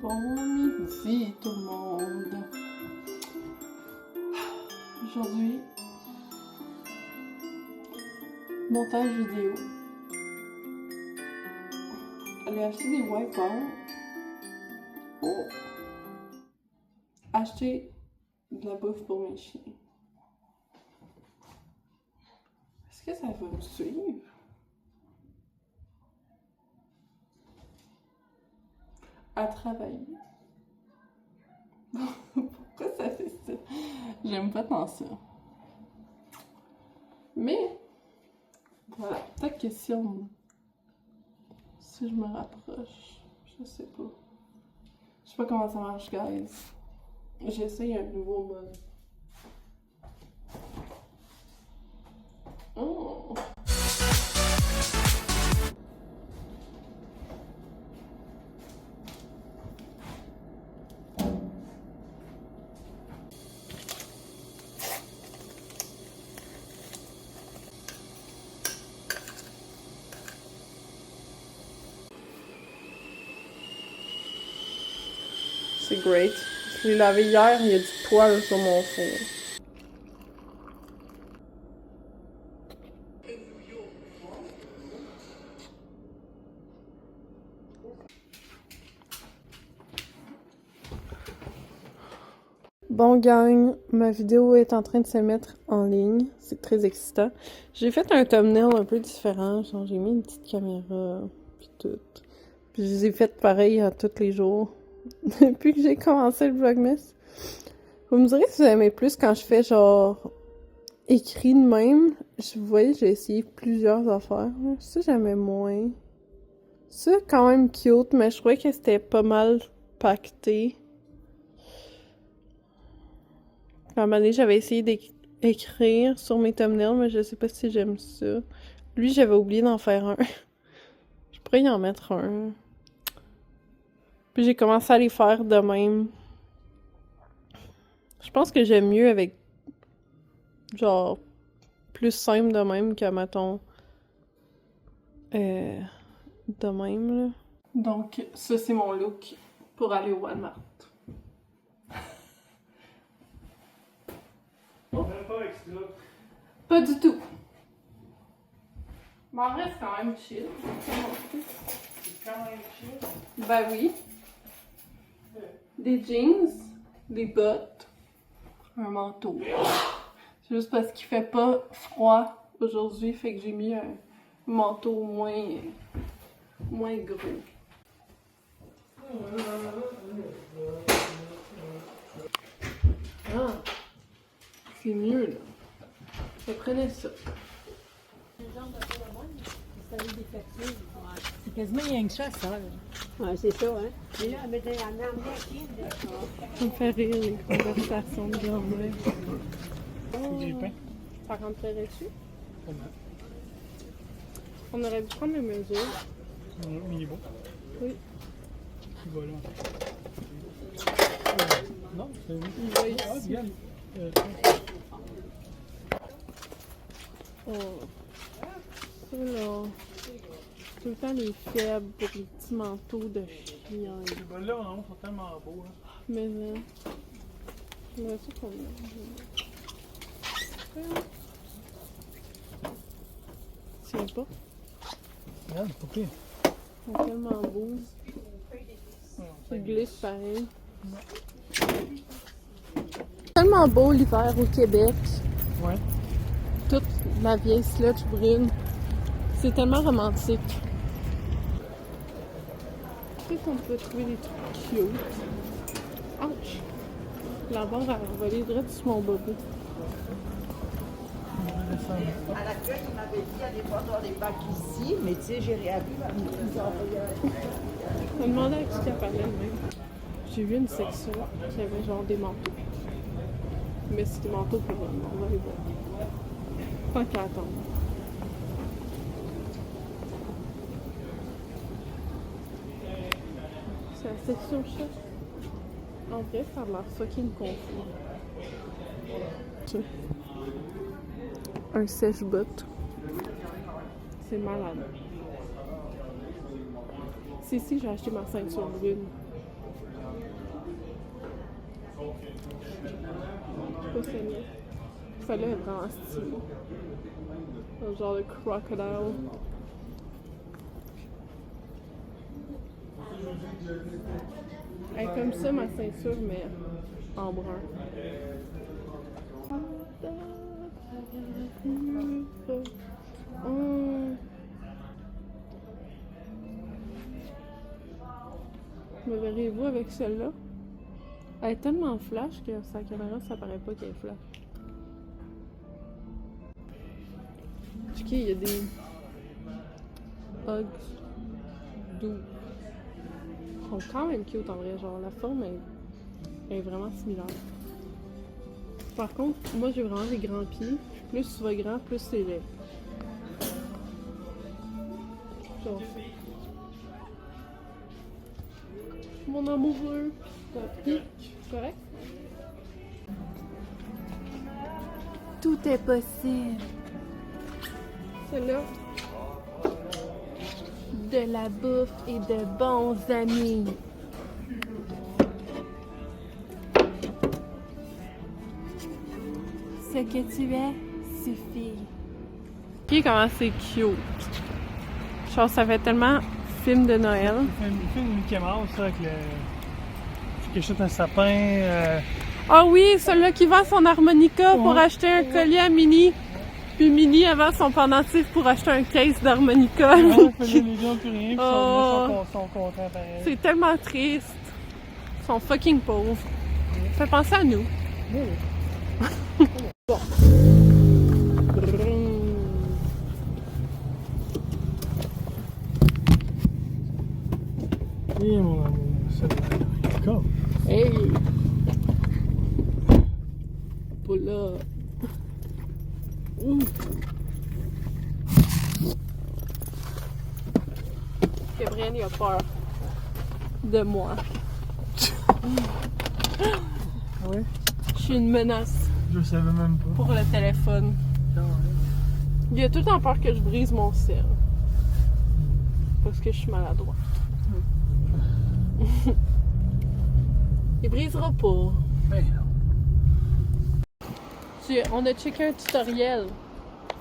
Bon midi tout le monde. Aujourd'hui, montage vidéo. Aller acheter des wipers. Oh! Acheter de la bouffe pour mes chiens. Est-ce que ça va me suivre? À travailler. Pourquoi ça fait ça? J'aime pas tant ça. Mais, voilà, peut-être que si je me rapproche, je sais pas. Je sais pas comment ça marche, guys. J'essaye un nouveau mode. Oh! C'est great. Je l'ai lavé hier, il y a du poil sur mon four. Bon gang, ma vidéo est en train de se mettre en ligne. C'est très excitant. J'ai fait un thumbnail un peu différent. Genre j'ai mis une petite caméra, puis tout. Puis je les ai faites pareil à tous les jours. Depuis que j'ai commencé le Vlogmas. Vous me direz si vous aimez plus quand je fais genre écrit de même. Vous voyez, j'ai essayé plusieurs affaires. Ça, j'aimais moins. Ça, quand même cute, mais je trouvais que c'était pas mal pacté. À un moment donné, j'avais essayé d'écrire sur mes thumbnails, mais je sais pas si j'aime ça. Lui, j'avais oublié d'en faire un. Je pourrais y en mettre un. Puis j'ai commencé à les faire de même. Je pense que j'aime mieux avec genre plus simple de même que mettons de même là. Donc ça c'est mon look pour aller au Walmart. Oh. Pas du tout. Mais en vrai c'est quand même chill. C'est quand même chill? Ben oui. Des jeans, des bottes, un manteau. C'est juste parce qu'il fait pas froid aujourd'hui, fait que j'ai mis un manteau moins gros. Ah, c'est mieux là. Je prenais ça. C'est quasiment rien que ça, ça. Ouais, c'est ça, hein. Mais là, elle mettait en emmener qui? Ça me fait rire les conversations de grand-mère. J'ai peint. Ça rentrerait-tu? Pas mal. On aurait dû prendre les mesures. Mini-bon. Oui. Il va là. Non, c'est oui. Il va Ah, ici. regarde. Oh. Ça là. Tout le temps les faibles pour les petits manteaux de chien. Ben là, en haut, sont tellement beaux. Hein. Mais j'aimerais ça qu'on tiens pas. Regarde, c'est pas pire. Ils sont tellement beaux. Ils glissent pareil. Tellement beau l'hiver au Québec. Ouais. Toute la vieille sludge brune. C'est tellement romantique. Peut-être qu'on peut trouver des trucs cute. Ouch! La barre a volé direct sur mon bobo. À l'accueil, il m'avait dit, allez pas dans les bacs ici, mais tu sais, j'ai réagi. On m'a demandé à qui qu'elle parlait même. J'ai vu une section qui avait genre des manteaux. Mais c'est des manteaux pour on va les voir. Tant qu'à attendre. C'est la section chat. En vrai, ça a l'air fucking confus. Tiens. Un sèche-botte. C'est malade. C'est ici que j'ai acheté ma ceinture brune. Pas celle-là. Celle-là est vraiment stylée. Un genre de crocodile. Elle est comme ça, ma ceinture, mais en brun. Me verrez-vous avec celle-là? Elle est tellement flash que sa caméra, ça paraît pas qu'elle est flash. Ok, il y a des Hugs doux. Ils sont quand même cute en vrai, genre la forme est vraiment similaire. Par contre, moi j'ai vraiment des grands pieds. Plus tu vas grand, plus c'est laid. Genre. Mon amoureux. C'est correct? Tout est possible. Celle-là. De la bouffe et de bons amis. Ce que tu es suffit. Ok, comment c'est cute. Genre, ça fait tellement film de Noël. Il fait une Mickey Mouse, ça, avec le. Qui achète un sapin. Ah oui, celui-là qui vend son harmonica pour Ouais. acheter un collier à Minnie. Puis Minnie, elle vend son pendentif pour acheter un case d'harmonica. Non, les gens plus rien, puis Oh. sont contents pareil. C'est tellement triste. Ils sont fucking pauvres. Ça fait penser à nous. Bon. Oui, mon amour, c'est là. Hey! Pas là. Gabriel, il a peur de moi. Ah ouais? Je suis une menace Je savais même pas. pour le téléphone. Il a tout le temps peur que je brise mon sel. Parce que je suis maladroite. Il brisera pas. Ben non. On a checké un tutoriel.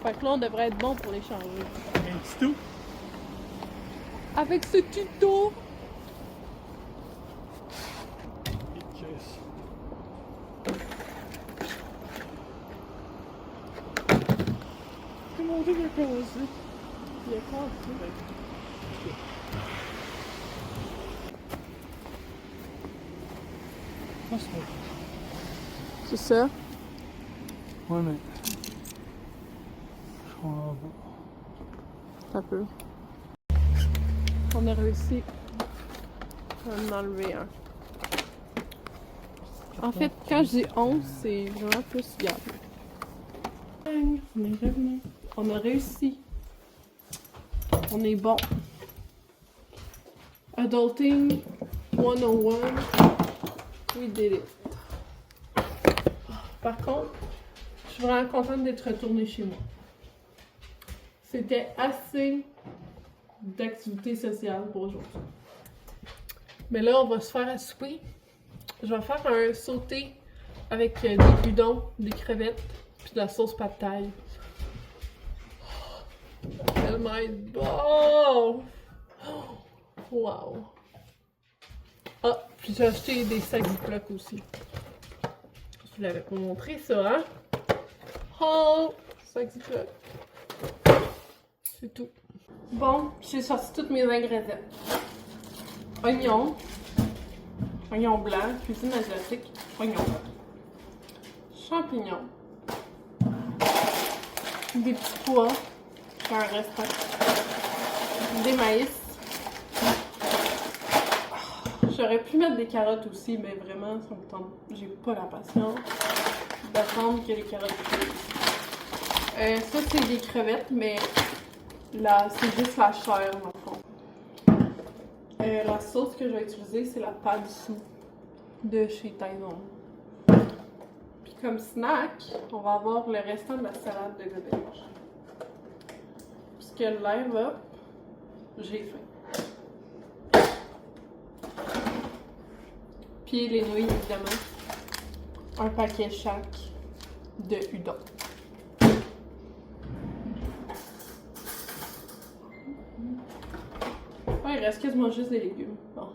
Fait que là, on devrait être bon pour les changer. C'est tout. Avec ce tuto, Comment on dit qu'il a commencé? il a compris. Ah, c'est bon. C'est ça? Ouais, mais. Je comprends pas. Un peu. On a réussi à en enlever un. En fait, quand je dis 11, c'est vraiment plus gable. On est revenu. On a réussi. On est bon. Adulting 101. We did it. Par contre, je suis vraiment contente d'être retournée chez moi. C'était assez d'activité sociale pour aujourd'hui. Mais là, on va se faire à souper. Je vais faire un sauté avec des udons, des crevettes, puis de la sauce pad thaï. Tellement être bon! Wow! Ah, puis j'ai acheté des sacs Ziploc aussi. Je vous l'avais pas montré ça, hein? Oh! Sac Ziploc. C'est tout. Bon, j'ai sorti tous mes ingrédients. Oignons. Oignon blanc, cuisine asiatique, oignon. Champignons. Des petits pois, j'ai un restant. Des maïs. J'aurais pu mettre des carottes aussi, mais vraiment, ça me tente. J'ai pas la patience d'attendre que les carottes cuisent. Ça, c'est des crevettes, mais là, c'est juste la chair, dans le fond. La sauce que je vais utiliser, c'est la pâte sous de chez Taizong. Puis comme snack, on va avoir le restant de la salade de gobineau. Puisque live up, j'ai faim. Puis les nouilles, évidemment. Un paquet chaque de udon. Ouais, il reste quasiment juste des légumes. Bon.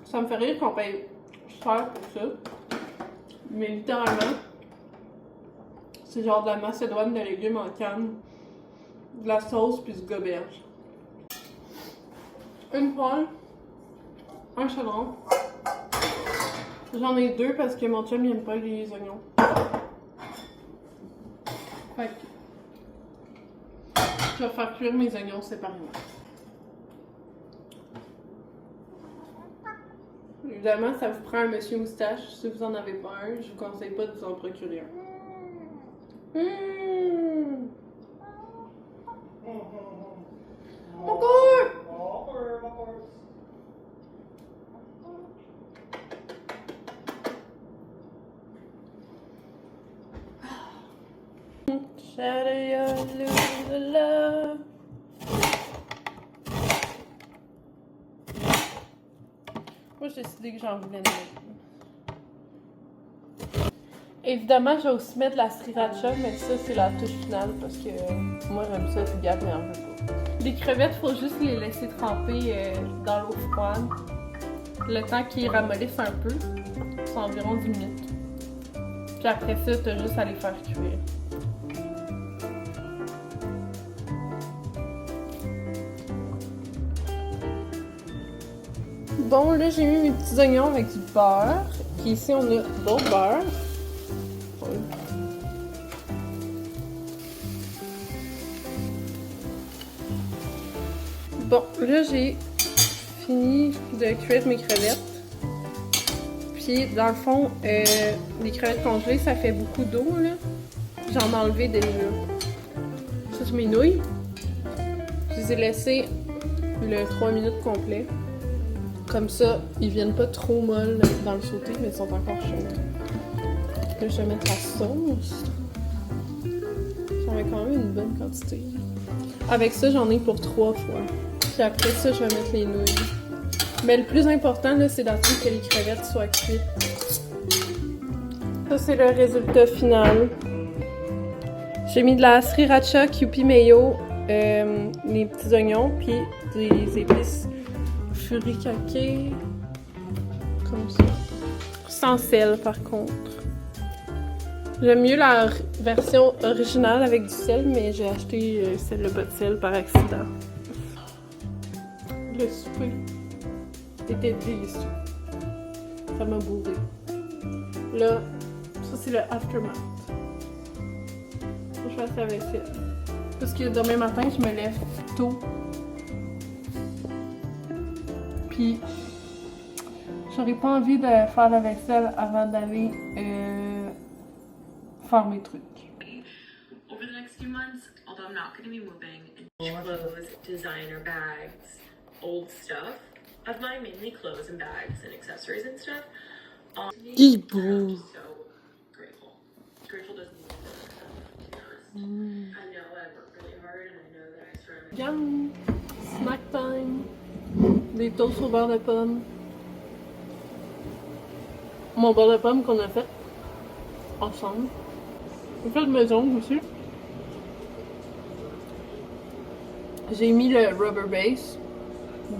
Ça me fait rire qu'on paye cher pour ça. Mais littéralement, c'est genre de la macédoine de légumes en canne, de la sauce puis du goberge. Une poêle, un chaudron. J'en ai deux parce que mon chum il aime pas les oignons. Fait que je vais faire cuire mes oignons séparément. Évidemment, ça vous prend un monsieur moustache. Si vous en avez pas un, je vous conseille pas de vous en procurer un. Mon corps! Moi, j'ai décidé que j'en voulais une. Évidemment, je vais aussi mettre de la sriracha, mais ça, c'est la touche finale parce que moi, j'aime ça, puis Gab, mais en veut pas. Les crevettes, il faut juste les laisser tremper dans l'eau froide. Le temps qu'ils ramollissent un peu, c'est environ 10 minutes. Puis après ça, t'as juste à les faire cuire. Bon, là, j'ai mis mes petits oignons avec du beurre. Puis ici, on a d'autres beurre. Ouais. Bon, là, j'ai fini de cuire mes crevettes. Puis, dans le fond, les crevettes congelées, ça fait beaucoup d'eau, là. J'en ai enlevé déjà. Ça, c'est mes nouilles. Je les ai laissées le 3 minutes complet. Comme ça, ils viennent pas trop molles dans le sauté, mais ils sont encore chauds. Là, je vais mettre la sauce. J'en mets quand même une bonne quantité. Avec ça, j'en ai pour 3 fois. Puis après ça, je vais mettre les nouilles. Mais le plus important, là, c'est d'attendre que les crevettes soient cuites. Ça, c'est le résultat final. J'ai mis de la sriracha, kewpie mayo, les petits oignons, puis des épices furikake, comme ça. Sans sel, par contre. J'aime mieux la version originale avec du sel, mais j'ai acheté celle-là pas de sel par accident. Le souper était délicieux. Ça m'a bourré. Là, ça c'est le aftermath. Faut que je fasse la vaisselle. Parce que demain matin, je me lève tôt. Puis, j'aurais pas envie de faire la vaisselle avant d'aller faire mes trucs. Over the next few months, although I'm not going to be moving, clothes, designer bags, old stuff of mine, mainly clothes and bags and accessories and stuff. I'm so grateful. Grateful doesn't mean I know I work really hard and I know that I surround Yum! Snack time! Des toasts au beurre de pomme. Mon beurre de pomme qu'on a fait ensemble. J'ai fait de maison aussi. J'ai mis le rubber base,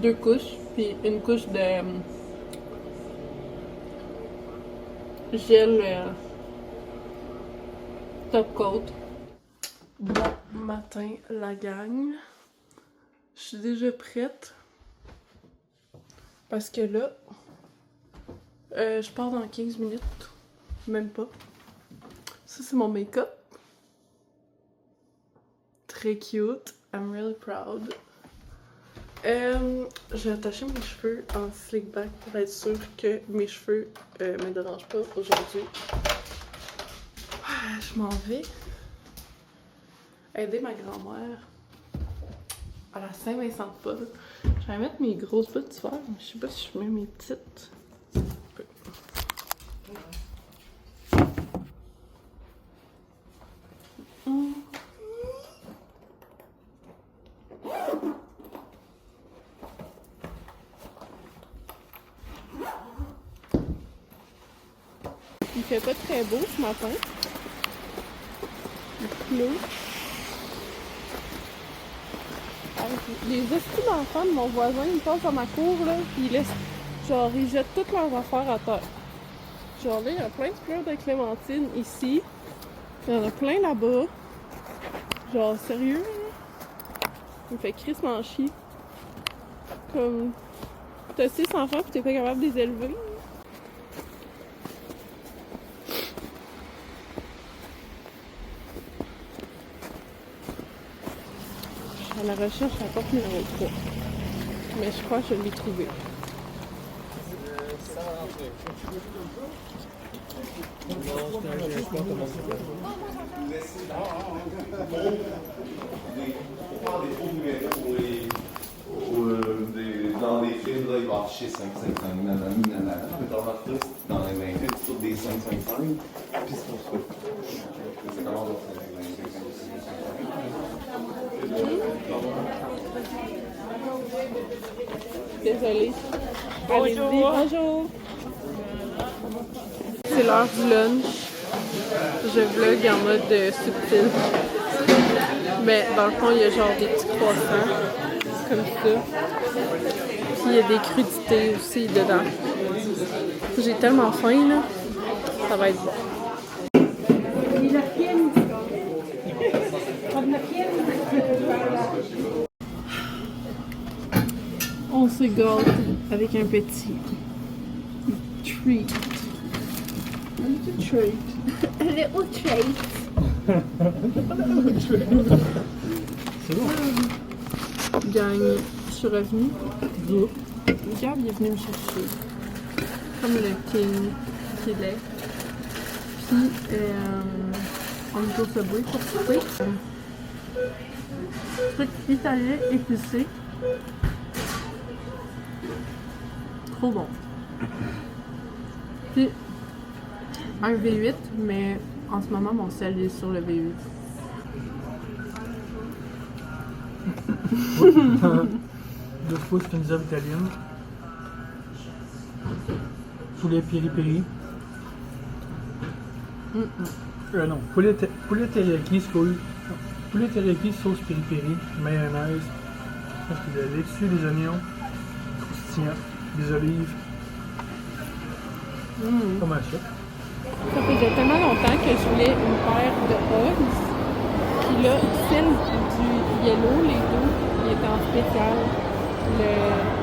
2 couches, puis une couche de gel top coat. Bon matin, la gang. Je suis déjà prête. Parce que là, je pars dans 15 minutes. Même pas. Ça, c'est mon make-up. Très cute. I'm really proud. Je vais attacher mes cheveux en slick back pour être sûre que mes cheveux me dérangent pas aujourd'hui. Je m'en vais aider ma grand-mère à la Saint-Vincent-de-Paul. Je vais mettre mes grosses bottes d'hiver, mais je sais pas si je mets mes petites. fait pas très beau ce matin. Il pleut. Les esprits d'enfants de mon voisin, ils passent à ma cour, là, pis ils laissent, genre, ils jettent toutes leurs affaires à terre. Genre là, il y a plein de fleurs de clémentine ici. Il y en a plein là-bas. Genre, sérieux, là? Il me fait crissement chier. Comme, t'as 6 enfants pis t'es pas capable de les élever. À la recherche à la porte numéro 3. Mais je crois que je l'ai trouvé. Dans les films, là, il va afficher 5, 5, 5, nanana, nanana. Mais t'as remarqué, dans les 20 films, c'est tous des 5, 5, 5. Puis c'est pour ça. C'est comment on va faire les 5, 5, 5. Désolée. Allez-y, bonjour. C'est l'heure du lunch. Je vlog en mode subtil. Mais dans le fond, il y a genre des petits croissants. Comme ça. Puis il y a des crudités aussi dedans. J'ai tellement faim là. Ça va être bon. On se gâte avec un petit treat. A little treat. A little treat. C'est bon. Gang, je suis revenue. Gab il est venu me chercher. Comme le king qui est laid. Puis, on est au Subway pour souper. Truc italien épicé. Trop bon. Puis, un V8, mais en ce moment, mon sel est sur le V8. Deux fois, c'est une œuvre italienne. Poulet piri-piri. Non, poulet teriyaki, sauce piri-piri, mayonnaise. Je pense qu'il y a des laitue, des oignons, croustillants, des olives. Pas mal ça. Ça faisait tellement longtemps que je voulais une paire de Uggs. Puis là, celle du yellow, les deux, il était en spécial.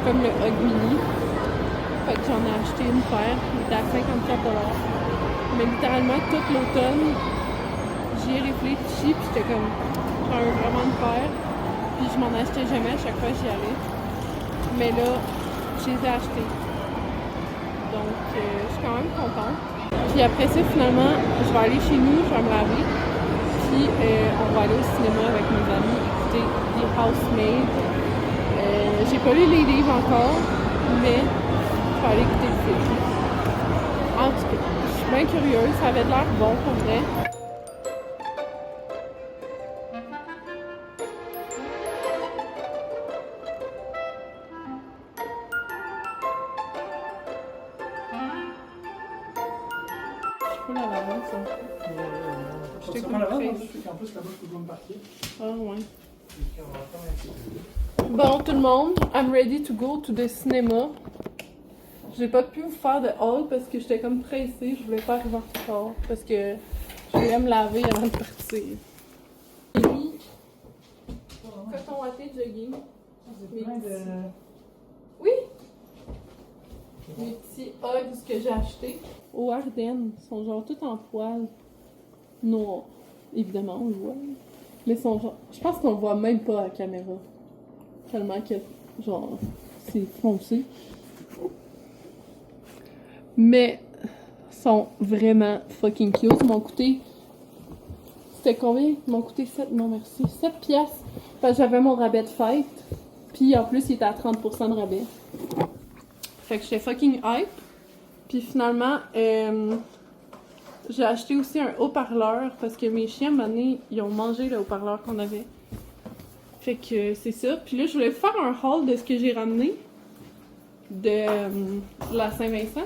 Comme le Hug Mini. Fait que j'en ai acheté une paire. Il était à 54$. Mais littéralement, tout l'automne, j'y ai réfléchi. Puis j'étais comme, j'en veux vraiment une paire. Puis je m'en achetais jamais à chaque fois que j'y allais. Mais là, je les ai achetées. Donc, je suis quand même contente. Puis après ça, finalement, je vais aller chez nous, je vais me laver. Puis on va aller au cinéma avec mes amis, écouter The Housemaid. J'ai pas lu les livres encore, mais je vais aller écouter le film. En tout cas, je suis bien curieuse, ça avait l'air bon pour vrai. Je peux la laver, ça. Je comme prends la pressée. en plus, là-bas, je peux me parquer. Ah ouais. Bon, tout le monde, I'm ready to go to the cinema. J'ai pas pu vous faire de haul parce que j'étais comme pressée, je voulais pas arriver en retard parce que je voulais me laver avant de partir. J'ai mis coton watté jogging. Oui! Mes petits Uggs que j'ai achetés au Ardennes sont genre tout en poil noir. Évidemment, on le voit. Mais sont genre. Je pense qu'on le voit même pas à la caméra. Tellement que, genre, c'est foncé. Mais, sont vraiment fucking cute. Ils m'ont coûté. C'était combien? Ils m'ont coûté 7. Non, merci. 7 piastres. Parce que j'avais mon rabais de fête. Puis en plus, il était à 30% de rabais. Fait que j'étais fucking hype. Puis finalement, j'ai acheté aussi un haut-parleur parce que mes chiens, à un moment donné, ils ont mangé le haut-parleur qu'on avait. Fait que c'est ça. Puis là, je voulais faire un haul de ce que j'ai ramené de la Saint-Vincent.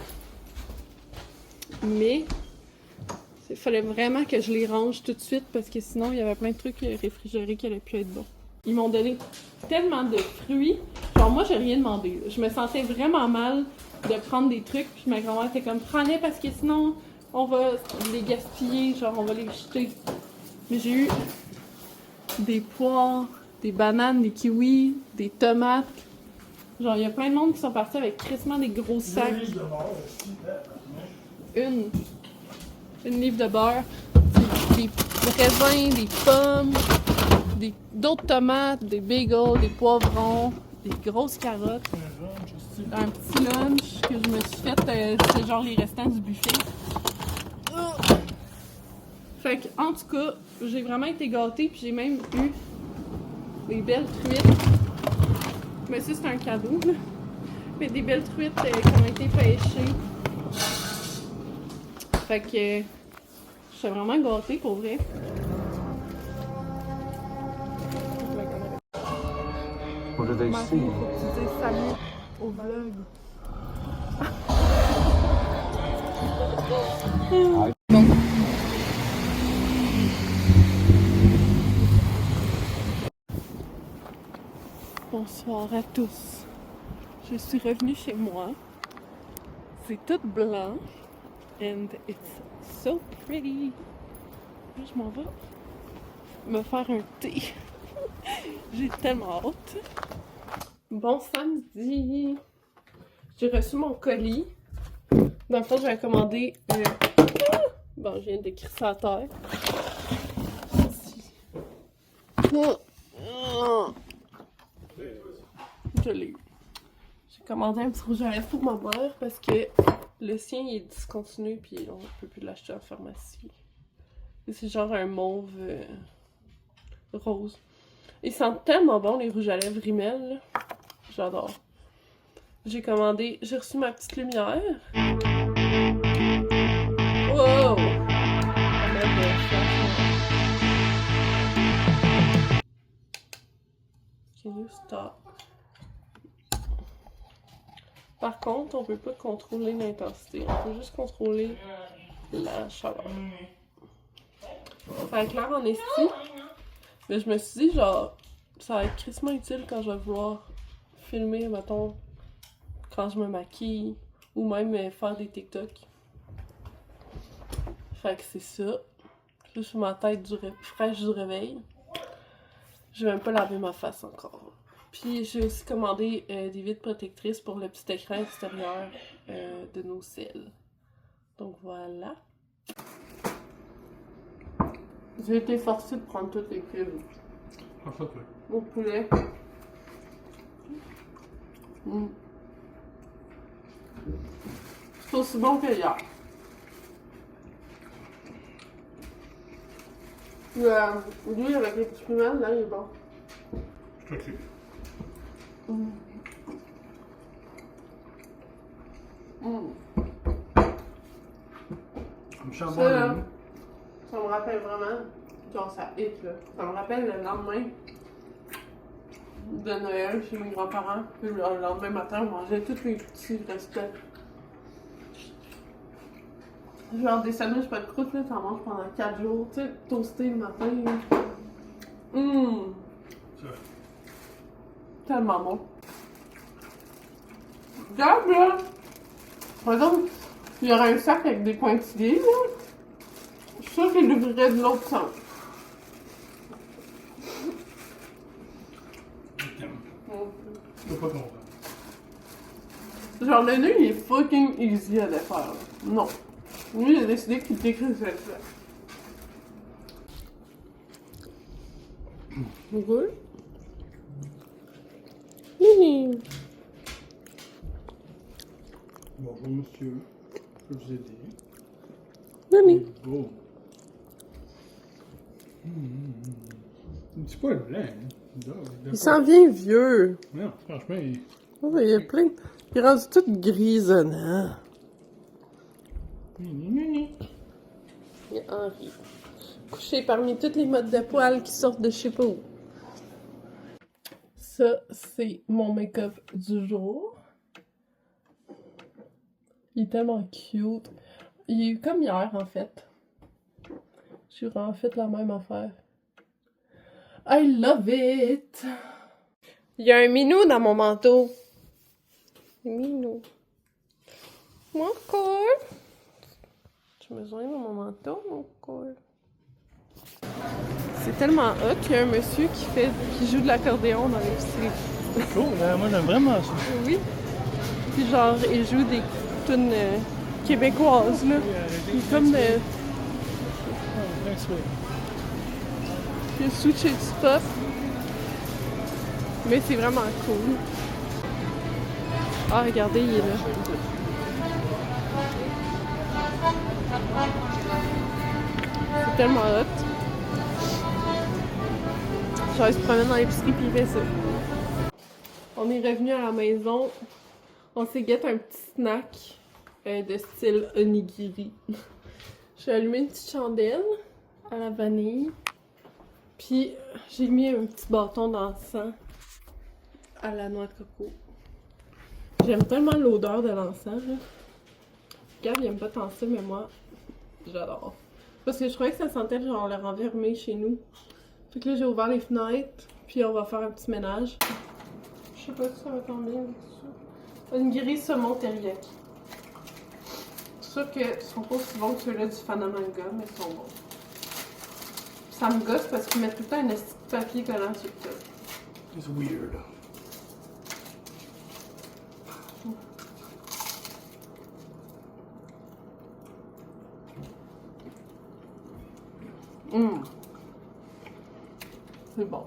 Mais Il fallait vraiment que je les range tout de suite parce que sinon il y avait plein de trucs réfrigérés qui allaient plus être bons. Ils m'ont donné tellement de fruits. Genre moi j'ai rien demandé. Je me sentais vraiment mal de prendre des trucs. Puis ma grand-mère était comme prends-les parce que sinon on va les gaspiller, genre on va les jeter. Mais j'ai eu des poires, des bananes, des kiwis, des tomates. Genre il y a plein de monde qui sont partis avec crissement des gros sacs. Une livre de beurre, des raisins, des pommes, d'autres tomates, des bagels, des poivrons, des grosses carottes, un petit lunch que je me suis fait, c'est genre les restants du buffet. Fait que, en tout cas, j'ai vraiment été gâtée, puis j'ai même eu des belles truites. Mais ça, c'est un cadeau, là. Mais des belles truites qui ont été pêchées. Fait que, je suis vraiment gâtée pour vrai. What do they Marie, see? faut que tu dises salut au vlog. Bonsoir à tous. Je suis revenue chez moi. C'est tout blanc. And it's so pretty. Là, je m'en vais me faire un thé. J'ai tellement hâte. Bon samedi. J'ai reçu mon colis. Dans le fond, j'avais commandé bon, je viens d'écrire ça à terre. Je l'ai eu. J'ai commandé un petit rouge à lèvres pour ma mère parce que le sien il est discontinu puis on peut plus l'acheter en pharmacie. Et c'est genre un mauve rose. Ils sentent tellement bon les rouges à lèvres Rimmel. J'adore. J'ai commandé, j'ai reçu ma petite lumière. Wow! Can you stop? Par contre, on peut pas contrôler l'intensité, on peut juste contrôler la chaleur. Ça éclaire en esti, mais je me suis dit, genre, ça va être crissement utile quand je vais vouloir filmer, mettons, quand je me maquille, ou même faire des TikTok. Fait que c'est ça. Je suis sur ma tête fraîche du réveil. Je vais même pas laver ma face encore. Puis j'ai aussi commandé des vitres protectrices pour le petit écran extérieur de nos cils. Donc voilà. J'ai été forcée de prendre toutes les cubes. Au poulet. C'est aussi bon que hier. Lui avec les petits piments, là, il est bon. Ok. Ça, ça me rappelle vraiment, genre ça hit là. Ça me rappelle le lendemain de Noël chez mes grands-parents. Puis le lendemain matin, on mangeait tous les petits restos. Genre des sandwichs pas de croûte, là, t'en manges pendant 4 jours, tu sais, toasté le matin. Tellement bon. Regarde là! Par exemple, il y aurait un sac avec des pointillés, là. Je suis sûre qu'il l'ouvrirait de l'autre sens. Je suis pas content. Genre, le nœud, il est fucking easy à défaire. Là. Non. Lui, il a décidé qu'il décrivait ça. Good. Nini. Bonjour monsieur, je peux vous aider? Nini. Beau. Un petit poil blanc, hein? Il s'en vient vieux. Non, franchement, il... Oh, il y a plein de... Il est rendu tout grisonnant. Nini. Il y a Henri. Couché parmi toutes les modes de poils qui sortent de je sais pas où. Ça, c'est mon make-up du jour. Il est tellement cute. Il est comme hier, en fait. J'ai vraiment fait la même affaire. I love it! Il y a un minou dans mon manteau. Un minou. Mon corps. J'ai besoin de mon manteau, mon corps. C'est tellement hot qu'il y a un monsieur qui joue de l'accordéon dans l'épicerie. C'est cool, hein? Moi j'aime vraiment ça. Oui. Puis genre, il joue des tunes québécoises, là. Il est comme de... Il a switché du stuff. Mais c'est vraiment cool. Ah, regardez, il est là. C'est tellement hot. Genre, il se promène dans l'épicerie puis il fait ça. On est revenu à la maison. On s'est guetté un petit snack de style onigiri. J'ai allumé une petite chandelle à la vanille. Puis j'ai mis un petit bâton d'encens à la noix de coco. J'aime tellement l'odeur de l'encens, là. Gab, il aime pas tant ça, mais moi, j'adore. Parce que je croyais que ça sentait genre l'air enfermé chez nous. Fait que là, j'ai ouvert les fenêtres, puis on va faire un petit ménage. Je sais pas si ça va tomber avec ça. Onigiri saumon teriyaki. C'est sûr que ils sont pas aussi bons que ceux-là du Fanamanga, mais ils sont bons. Ça me gosse parce qu'ils mettent tout le temps un petit papier collant sur le top. It's weird. C'est bon.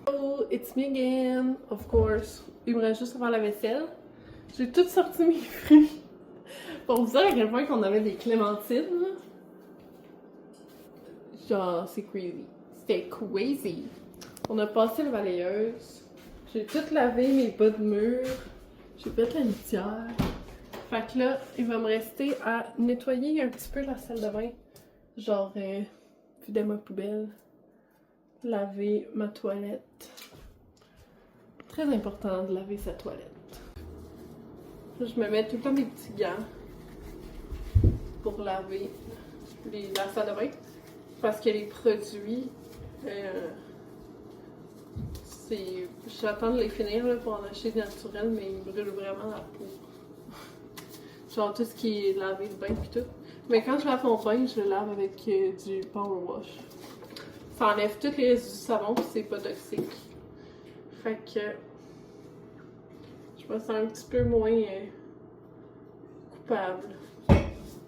Oh, it's me again, of course. Il me reste juste à faire la vaisselle. J'ai tout sorti mes fruits. Pour vous dire à quel point qu'on avait des clémentines. Genre, c'est crazy. C'était crazy. On a passé la balayeuse. J'ai tout lavé mes bas de mur. J'ai fait la litière. Fait que là, il va me rester à nettoyer un petit peu la salle de bain. Genre, vider ma poubelle. Laver ma toilette. Très important de laver sa toilette. Je me mets tout le temps des petits gants pour laver la salle de bain. Parce que les produits, j'attends de les finir là, pour en acheter naturel, mais ils brûlent vraiment la peau. Genre tout ce qui est lavé de bain pis tout. Mais quand je lave mon bain, je le lave avec du power wash. Ça enlève tous les résidus du savon pis c'est pas toxique. Fait que je me sens un petit peu moins coupable.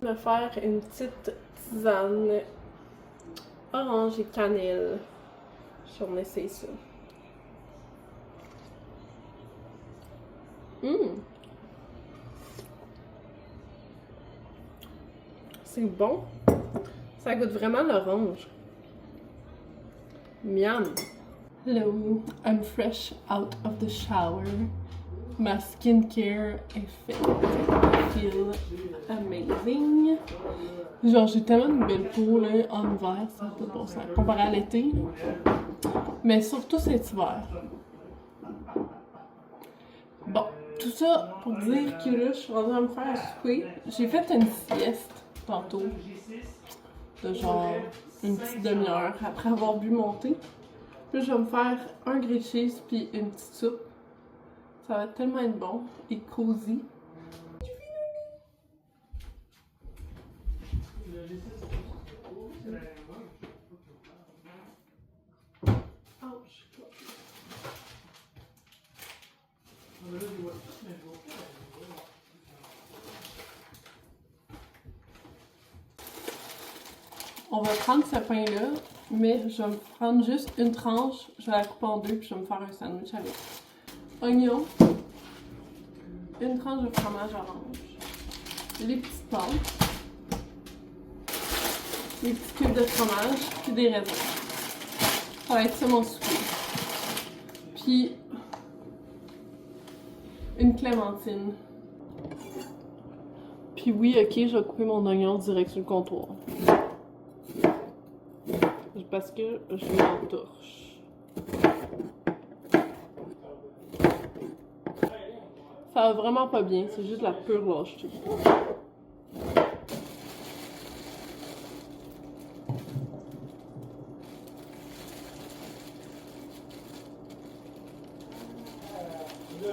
Je vais faire une petite tisane orange et cannelle. Je vais en essayer ça. C'est bon. Ça goûte vraiment l'orange. Miam. Hello, I'm fresh out of the shower. Ma skincare est faite. I feel amazing. Genre, j'ai tellement une belle peau là, en hiver, ça n'a pas de bon sens. Comparé à l'été. Mais surtout cet hiver. Bon, tout ça pour dire que là, je suis rendue à me faire un souper. J'ai fait une sieste tantôt. De genre une petite demi-heure après avoir bu mon thé. Puis je vais me faire un grilled cheese puis une petite soupe. Ça va tellement être bon et cosy. On va prendre ce pain-là, mais je vais me prendre juste une tranche, je vais la couper en deux, puis je vais me faire un sandwich avec oignon, une tranche de fromage orange, les petites pâtes, les petits cubes de fromage, puis des raisins. Ça va être ça mon souper. Puis une clémentine. Puis oui, ok, je vais couper mon oignon direct sur le comptoir. Parce que je m'entorche. Ça va vraiment pas bien, c'est juste la pure lâcheté. Donc,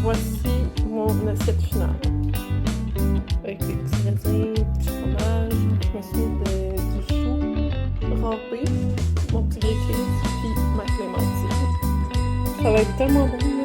voici mon assiette finale. Avec des petits raisins, des petits fromages, je me suis mis du chou râpé, mon petit grilled cheese, puis ma clémentine. Ça va être tellement bon.